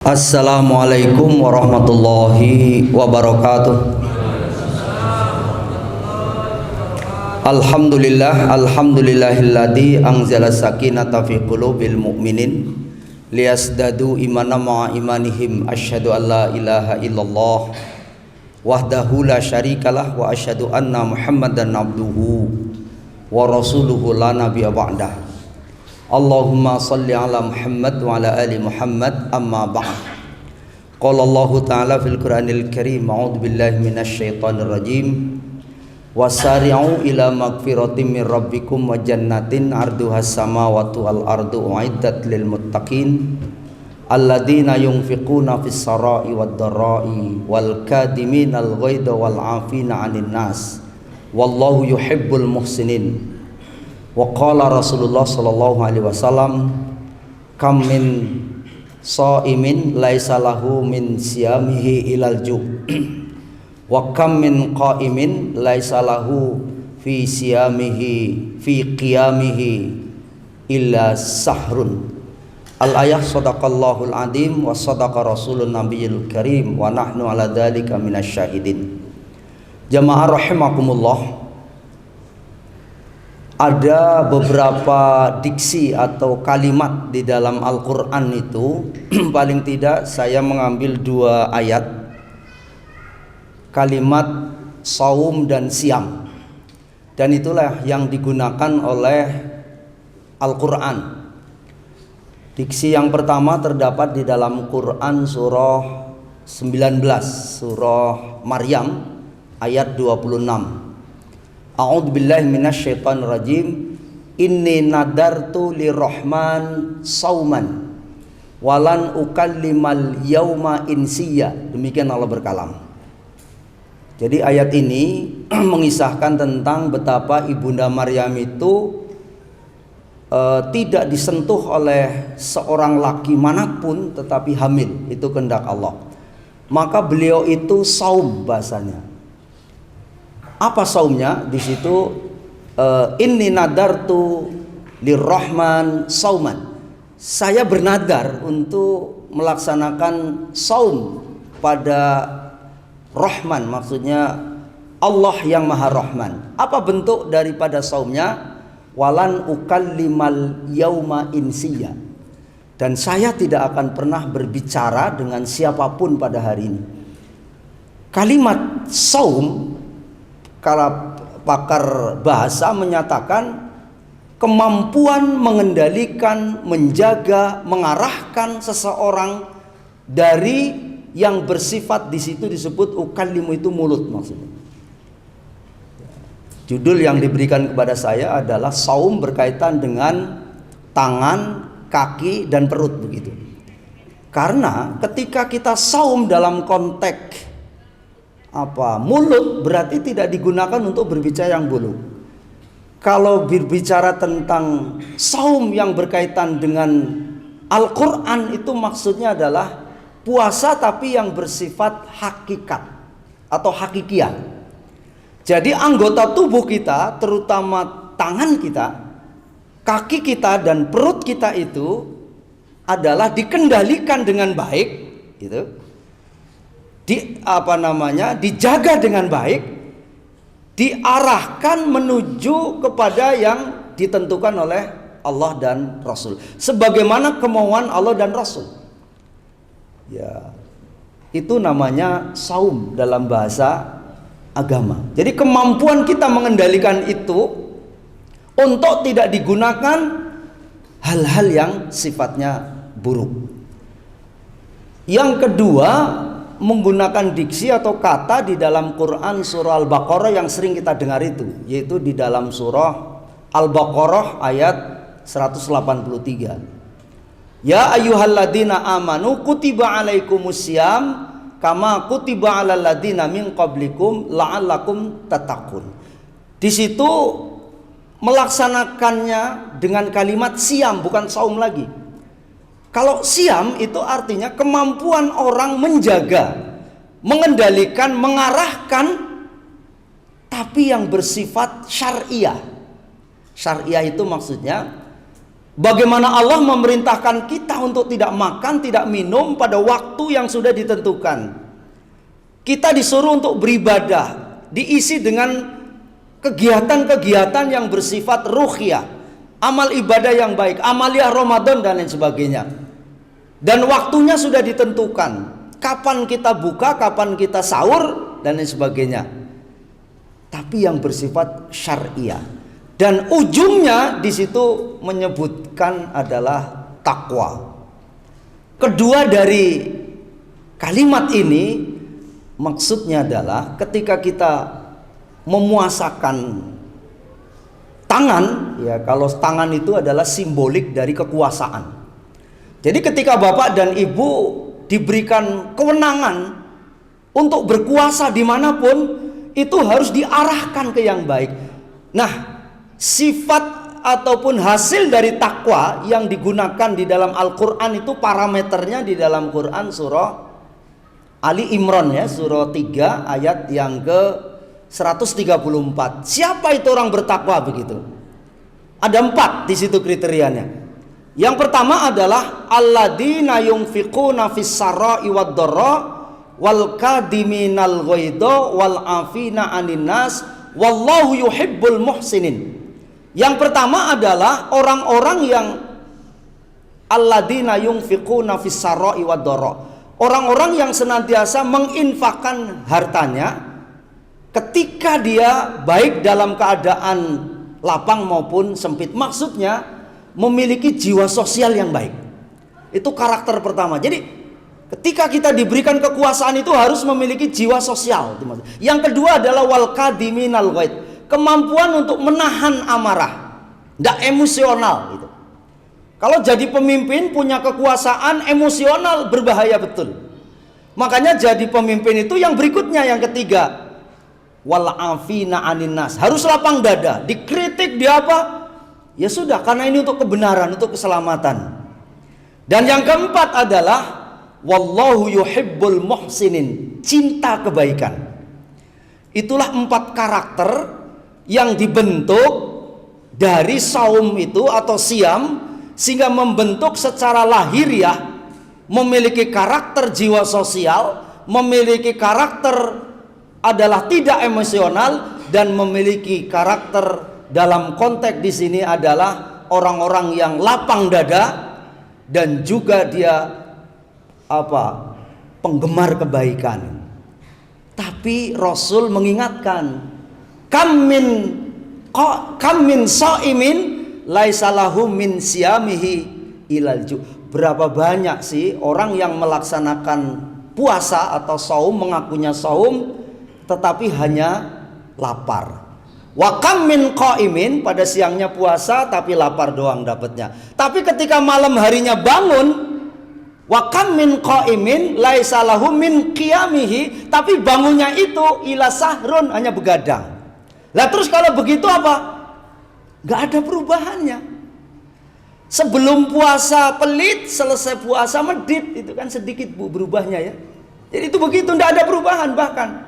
Assalamualaikum warahmatullahi wabarakatuh. Alhamdulillahilladzi anzala sakinata fi qulubil mu'minin liyasdadu imanan ma'a imanihim. Asyhadu an la ilaha illallah wahdahu la syarikalah wa asyhadu anna Muhammadan abduhu wa rasuluhu la nabiyya ba'dah. Allahumma salli ala Muhammad wa ala ali Muhammad, amma ba'd. Qala Allah ta'ala fil Qur'anil Karim, a'udzu billahi minasy syaithanir rajim. Wasari'u ila magfiratin min rabbikum wa jannatin 'arduhas samawati wal ardu u'iddat lil muttaqin alladzina yunfiquna fis sarai wad dharai wal kadiminal ghaidha wal 'afina 'anil nas wallahu yuhibbul muhsinin. Wa qala Rasulullah sallallahu alaihi wasallam, kam min shaimin laisa lahu min siyamihi ilal ju' wa kam min qaimin laisa lahu fi siyamihi fi qiyamihi illa sahrun. Al-ayah. Sadaqallahul azim wa sadaqa rasulun nabiyil karim wa nahnu ala dzalika minasyahidin. Jamaah rahimakumullah, ada beberapa diksi atau kalimat di dalam Al-Quran itu paling tidak saya mengambil dua ayat, kalimat saum dan siam, dan itulah yang digunakan oleh Al-Quran. Diksi yang pertama terdapat di dalam Quran surah 19, surah Maryam ayat 26. A'udzu billahi minasy syaithanir rajim. Inni nadartu lirrahman sauman walan ukallimal yauma insiya. Demikian Allah berkalam. Jadi ayat ini mengisahkan tentang betapa ibunda Maryam itu tidak disentuh oleh seorang laki manapun tetapi hamil, itu kehendak Allah. Maka beliau itu saum bahasanya. Apa saumnya? Di situ inni nadartu lirrahman sauman. Saya bernadar untuk melaksanakan saum pada Rahman, maksudnya Allah yang Maha Rahman. Apa bentuk daripada saumnya? Walan ukallimal yauma insiya. Dan saya tidak akan pernah berbicara dengan siapapun pada hari ini. Kalimat saum, kalau pakar bahasa menyatakan kemampuan mengendalikan, menjaga, mengarahkan seseorang dari yang bersifat di situ disebut ukallimu, itu mulut maksudnya. Judul yang diberikan kepada saya adalah saum berkaitan dengan tangan, kaki dan perut begitu. Karena ketika kita saum dalam konteks mulut, berarti tidak digunakan untuk berbicara yang buruk. Kalau berbicara tentang saum yang berkaitan dengan Al-Quran, itu maksudnya adalah puasa tapi yang bersifat hakikat atau hakikiah. Jadi anggota tubuh kita, terutama tangan kita, kaki kita dan perut kita itu adalah dikendalikan dengan baik, gitu. Dijaga dengan baik, diarahkan menuju kepada yang ditentukan oleh Allah dan Rasul, sebagaimana kemauan Allah dan Rasul. Ya, itu namanya saum dalam bahasa agama. Jadi kemampuan kita mengendalikan itu untuk tidak digunakan hal-hal yang sifatnya buruk. Yang kedua, menggunakan diksi atau kata di dalam Quran surah Al-Baqarah yang sering kita dengar itu, yaitu di dalam surah Al-Baqarah ayat 183. Ya ayyuhalladzina amanu kutiba alaikumusiyam kama kutiba alal ladzina min qablikum la'allakum tattaqun. Di situ melaksanakannya dengan kalimat siam, bukan saum lagi. Kalau siam itu artinya kemampuan orang menjaga, mengendalikan, mengarahkan, tapi yang bersifat syariah. Syariah itu maksudnya Bagaimana Allah memerintahkan kita untuk tidak makan, tidak minum pada waktu yang sudah ditentukan. Kita disuruh untuk beribadah, diisi dengan kegiatan-kegiatan yang bersifat ruhiyah, amal ibadah yang baik, amaliyah Ramadan dan lain sebagainya. Dan waktunya sudah ditentukan, kapan kita buka, kapan kita sahur dan lain sebagainya. Tapi yang bersifat syariah. Dan ujungnya di situ menyebutkan adalah takwa. Kedua dari kalimat ini maksudnya adalah ketika kita memuasakan tangan, ya kalau tangan itu adalah simbolik dari kekuasaan. Jadi ketika bapak dan ibu diberikan kewenangan untuk berkuasa dimanapun, itu harus diarahkan ke yang baik. Nah, sifat ataupun hasil dari takwa yang digunakan di dalam Al-Quran itu parameternya di dalam Quran surah Ali Imran, ya, surah 3 ayat yang ke 134. Siapa itu orang bertakwa begitu? Ada 4 di situ kriterianya. Yang pertama adalah alladzina yunfiquna fis sarai wad dharra wal kadiminal ghaidha wal afina 'anin nas wallahu yuhibbul muhsinin. Yang pertama adalah orang-orang yang alladzina yunfiquna fis sarai wad dharra. Orang-orang yang senantiasa menginfakkan hartanya ketika dia baik dalam keadaan lapang maupun sempit. Maksudnya memiliki jiwa sosial yang baik. Itu karakter pertama. Jadi ketika kita diberikan kekuasaan itu harus memiliki jiwa sosial. Yang kedua adalah wal kadiminal ghaid, kemampuan untuk menahan amarah, tidak emosional gitu. Kalau jadi pemimpin punya kekuasaan emosional berbahaya betul. Makanya jadi pemimpin itu yang berikutnya, yang ketiga, wal afina 'anin nas, harus lapang dada. Dikritik dia apa? Ya sudah, karena ini untuk kebenaran, untuk keselamatan. Dan yang keempat adalah wallahu yuhibbul muhsinin, cinta kebaikan. Itulah 4 karakter yang dibentuk dari saum itu atau siam, sehingga membentuk secara lahiriah memiliki karakter jiwa sosial, memiliki karakter adalah tidak emosional, dan memiliki karakter dalam konteks di sini adalah orang-orang yang lapang dada, dan juga dia penggemar kebaikan. Tapi Rasul mengingatkan, kam min shaimin laisa lahu min siyamihi ilal ju. Berapa banyak sih orang yang melaksanakan puasa atau saum, mengakunya saum tetapi hanya lapar. Wa kam min qaimin, pada siangnya puasa tapi lapar doang dapatnya. Tapi ketika malam harinya bangun, wa kam min qaimin laisa lahu min qiyamihi, tapi bangunnya itu ila sahrun, hanya begadang. Lah terus kalau begitu apa? Gak ada perubahannya. Sebelum puasa pelit, selesai puasa medit, itu kan sedikit berubahnya ya. Jadi itu begitu, tidak ada perubahan bahkan.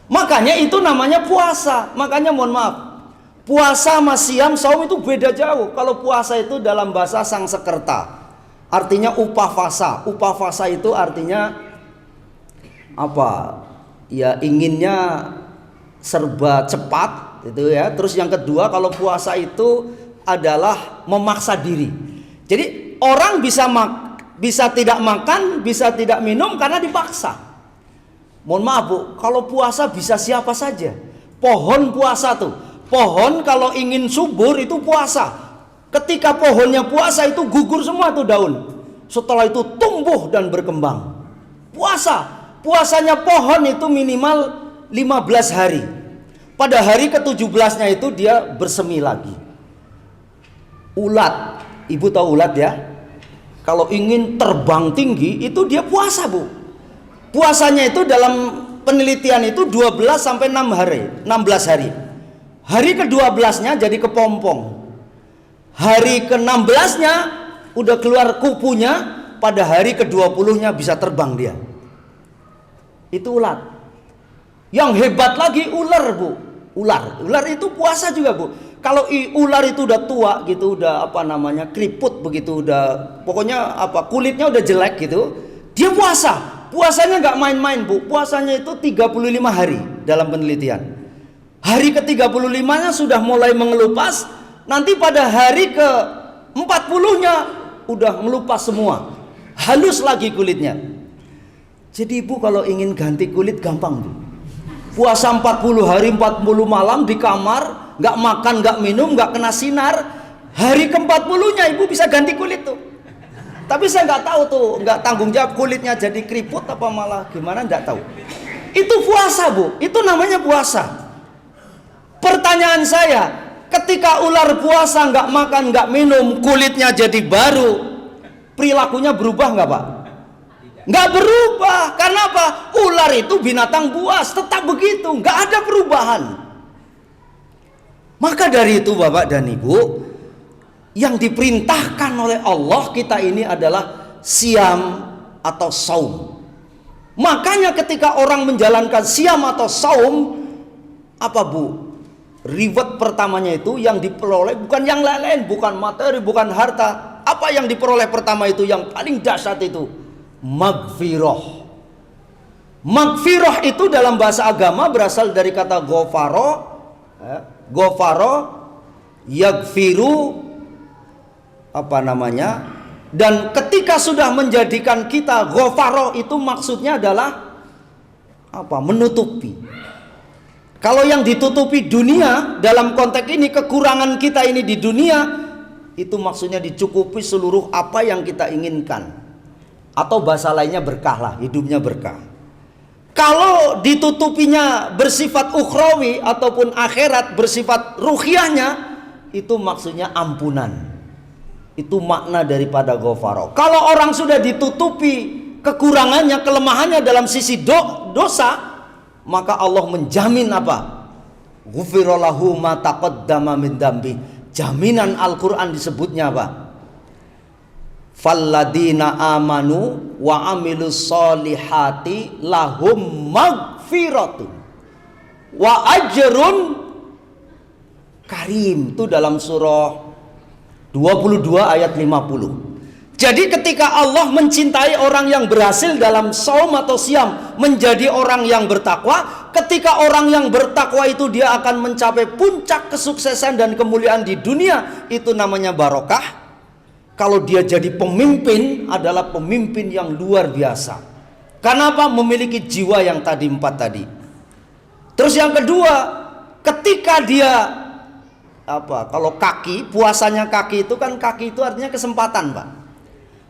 Makanya itu namanya puasa. Makanya mohon maaf, puasa sama siam saum itu beda jauh. Kalau puasa itu dalam bahasa Sangsekerta artinya upafasa. Upafasa itu artinya apa? Ya inginnya serba cepat itu ya. Terus yang kedua, kalau puasa itu adalah memaksa diri. Jadi orang bisa tidak makan, bisa tidak minum karena dipaksa. Mohon maaf Bu, kalau puasa bisa siapa saja. Pohon puasa tuh. Pohon kalau ingin subur itu puasa. Ketika pohonnya puasa itu gugur semua tuh daun. Setelah itu tumbuh dan berkembang. Puasa. Puasanya pohon itu minimal 15 hari. Pada hari ke-17-nya itu dia bersemi lagi. Ulat, ibu tahu ulat ya? Kalau ingin terbang tinggi itu dia puasa Bu. Puasanya itu dalam penelitian itu 12 sampai 16 hari. Hari ke-12-nya jadi kepompong. Hari ke-16-nya udah keluar kupunya, pada hari ke-20-nya bisa terbang dia. Itu ulat. Yang hebat lagi ular Bu. Ular itu puasa juga Bu. Kalau ular itu udah tua gitu, udah apa namanya, keriput begitu, udah pokoknya apa, kulitnya udah jelek gitu, dia puasa. Puasanya nggak main-main, Bu. Puasanya itu 35 hari dalam penelitian. Hari ke-35-nya sudah mulai mengelupas, nanti pada hari ke-40-nya udah melupas semua. Halus lagi kulitnya. Jadi Ibu kalau ingin ganti kulit gampang, Bu. Puasa 40 hari 40 malam di kamar, nggak makan, nggak minum, nggak kena sinar. Hari ke-40-nya Ibu bisa ganti kulit tuh. Tapi saya nggak tahu tuh, nggak tanggung jawab kulitnya jadi keriput apa malah gimana, nggak tahu. Itu puasa, Bu. Itu namanya puasa. Pertanyaan saya, ketika ular puasa nggak makan, nggak minum, kulitnya jadi baru, perilakunya berubah nggak, Pak? Nggak berubah. Karena apa? Ular itu binatang buas, tetap begitu, nggak ada perubahan. Maka dari itu Bapak dan Ibu, yang diperintahkan oleh Allah kita ini adalah siam atau saum. Makanya ketika orang menjalankan siam atau saum, apa Bu? Reward pertamanya itu yang diperoleh bukan yang lain, bukan materi, bukan harta. Apa yang diperoleh pertama itu yang paling dahsyat itu? Magfirah. Magfirah itu dalam bahasa agama berasal dari kata gofaro, yagfiru, apa namanya, dan ketika sudah menjadikan kita gofaro itu maksudnya adalah apa? Menutupi. Kalau yang ditutupi dunia dalam konteks ini, kekurangan kita ini di dunia, itu maksudnya dicukupi seluruh apa yang kita inginkan. Atau bahasa lainnya berkah lah, hidupnya berkah. Kalau ditutupinya bersifat ukhrawi ataupun akhirat bersifat ruhiyahnya, itu maksudnya ampunan. Itu makna daripada ghafara. Kalau orang sudah ditutupi kekurangannya, kelemahannya dalam sisi dosa, maka Allah menjamin apa? Ghufira lahu ma taqaddama min dambi. Jaminan Al-Qur'an disebutnya apa? Falladina amanu wa amilus solihati lahum magfiratun wa ajrun karim. Itu dalam surah 22 ayat 50. Jadi ketika Allah mencintai orang yang berhasil dalam saum atau siam menjadi orang yang bertakwa, ketika orang yang bertakwa itu dia akan mencapai puncak kesuksesan dan kemuliaan di dunia, itu namanya barokah. Kalau dia jadi pemimpin, adalah pemimpin yang luar biasa. Kenapa? Memiliki jiwa yang tadi 4 tadi. Terus yang kedua, ketika dia apa? Kalau kaki, puasanya kaki itu kan, kaki itu artinya kesempatan, Pak.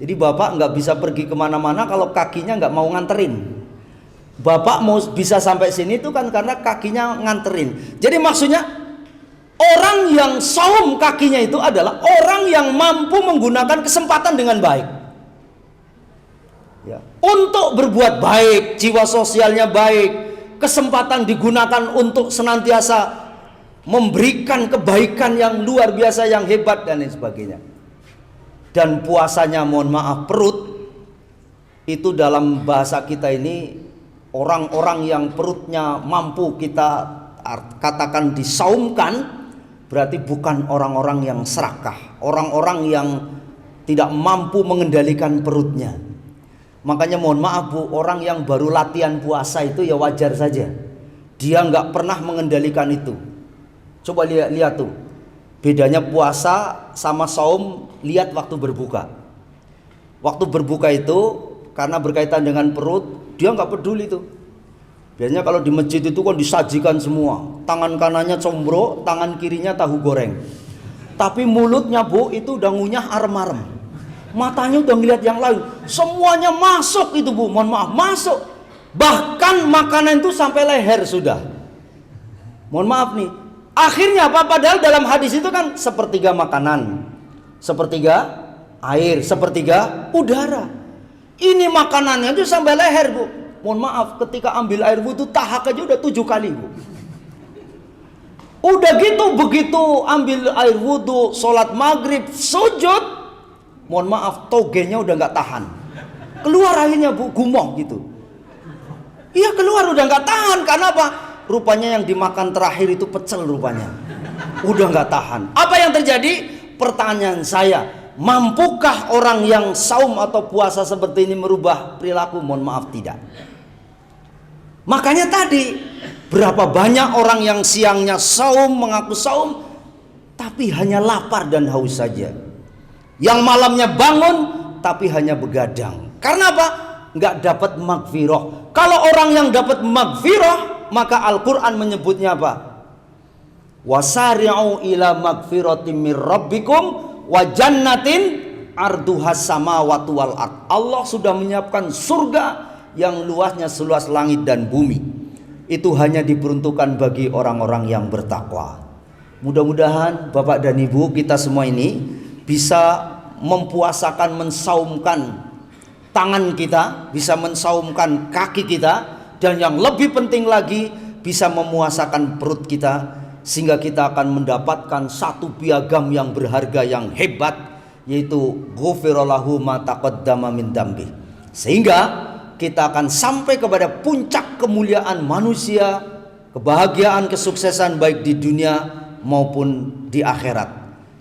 Jadi Bapak nggak bisa pergi kemana-mana kalau kakinya nggak mau nganterin. Bapak mau bisa sampai sini itu kan karena kakinya nganterin. Jadi maksudnya orang yang saum kakinya itu adalah orang yang mampu menggunakan kesempatan dengan baik. Ya. Untuk berbuat baik, jiwa sosialnya baik, kesempatan digunakan untuk senantiasa memberikan kebaikan yang luar biasa, yang hebat dan lain sebagainya. Dan puasanya, mohon maaf, perut itu dalam bahasa kita ini orang-orang yang perutnya mampu kita katakan disaumkan, berarti bukan orang-orang yang serakah, orang-orang yang tidak mampu mengendalikan perutnya. Makanya mohon maaf Bu, orang yang baru latihan puasa itu ya wajar saja, dia nggak pernah mengendalikan itu. Coba lihat tuh bedanya puasa sama saum. Lihat waktu berbuka. Waktu berbuka itu karena berkaitan dengan perut, dia nggak peduli tuh. Biasanya kalau di masjid itu kan disajikan semua, tangan kanannya combro, tangan kirinya tahu goreng. Tapi mulutnya Bu itu udah ngunyah arem-arem, matanya udah ngeliat yang lain, semuanya masuk itu Bu, mohon maaf, masuk. Bahkan makanan itu sampai leher sudah. Mohon maaf nih. Akhirnya apa? Padahal dalam hadis itu kan sepertiga makanan, sepertiga air, sepertiga udara. Ini makanannya itu sampai leher Bu. Mohon maaf, ketika ambil air wudhu tahak aja udah 7 kali Bu. Udah gitu, begitu ambil air wudhu, sholat maghrib, sujud, mohon maaf, togenya udah nggak tahan, keluar akhirnya Bu, gumoh gitu. Iya keluar, udah nggak tahan. Karena apa? Rupanya yang dimakan terakhir itu pecel rupanya. Udah nggak tahan. Apa yang terjadi? Pertanyaan saya, mampukah orang yang saum atau puasa seperti ini merubah perilaku? Mohon maaf, tidak. Makanya tadi, berapa banyak orang yang siangnya saum, mengaku saum, tapi hanya lapar dan haus saja. Yang malamnya bangun, tapi hanya begadang. Karena apa? Nggak dapat magfirah. Kalau orang yang dapat magfirah, maka Al-Quran menyebutnya apa? Wasari'u ila magfiratim mir rabbikum wa jannatin arduhas samawati wal ard. Allah sudah menyiapkan surga yang luasnya seluas langit dan bumi. Itu hanya diperuntukkan bagi orang-orang yang bertakwa. Mudah-mudahan Bapak dan Ibu kita semua ini bisa mempuasakan, mensaumkan tangan kita, bisa mensaumkan kaki kita, dan yang lebih penting lagi bisa memuasakan perut kita, sehingga kita akan mendapatkan satu piagam yang berharga, yang hebat, yaitu ghufira lahu ma taqaddama min dambi. Sehingga kita akan sampai kepada puncak kemuliaan manusia, kebahagiaan, kesuksesan baik di dunia maupun di akhirat,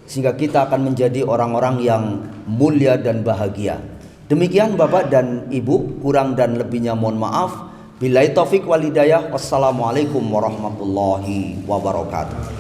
sehingga kita akan menjadi orang-orang yang mulia dan bahagia. Demikian Bapak dan Ibu, kurang dan lebihnya mohon maaf. Billahi taufik wal hidayah. Wassalamualaikum warahmatullahi wabarakatuh.